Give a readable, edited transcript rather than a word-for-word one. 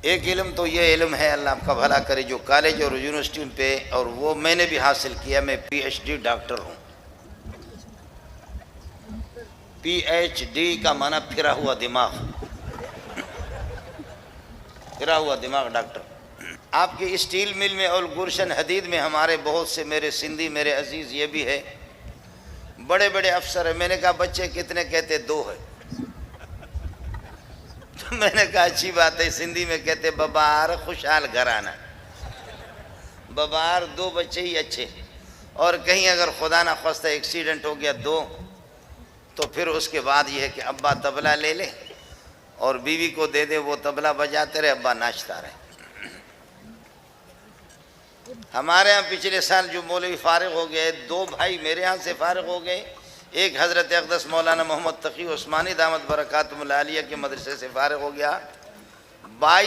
ایک علم تو یہ علم ہے، اللہ آپ کا بھلا کرے، جو کالج اور یونیورسٹی پہ، اور وہ میں نے بھی حاصل کیا، میں پی ایچ ڈی ڈاکٹر ہوں۔ پی ایچ ڈی کا معنی پھرا ہوا دماغ، پھرا ہوا دماغ ڈاکٹر۔ آپ کی اسٹیل مل میں اور گلشن حدید میں ہمارے بہت سے میرے سندھی میرے عزیز یہ بھی ہے، بڑے بڑے افسر ہیں۔ میں نے کہا بچے کتنے؟ کہتے 2 ہے۔ تو میں نے کہا اچھی بات ہے، سندھی میں کہتے ببار خوشحال گھرانہ، ببار 2 بچے ہی اچھے، اور کہیں اگر خدا نہ خواستہ ایکسیڈنٹ ہو گیا 2، تو پھر اس کے بعد یہ ہے کہ ابا طبلہ لے لے اور بیوی کو دے دے، وہ طبلہ بجاتے رہے، ابا ناچتا رہے۔ ہمارے ہاں پچھلے سال جو مولوی فارغ ہو گئے، 2 بھائی میرے ہاں سے فارغ ہو گئے، ایک حضرت اقدس مولانا محمد تقی عثمانی دامت برکاتہم العالیہ کے مدرسے سے فارغ ہو گیا۔ 22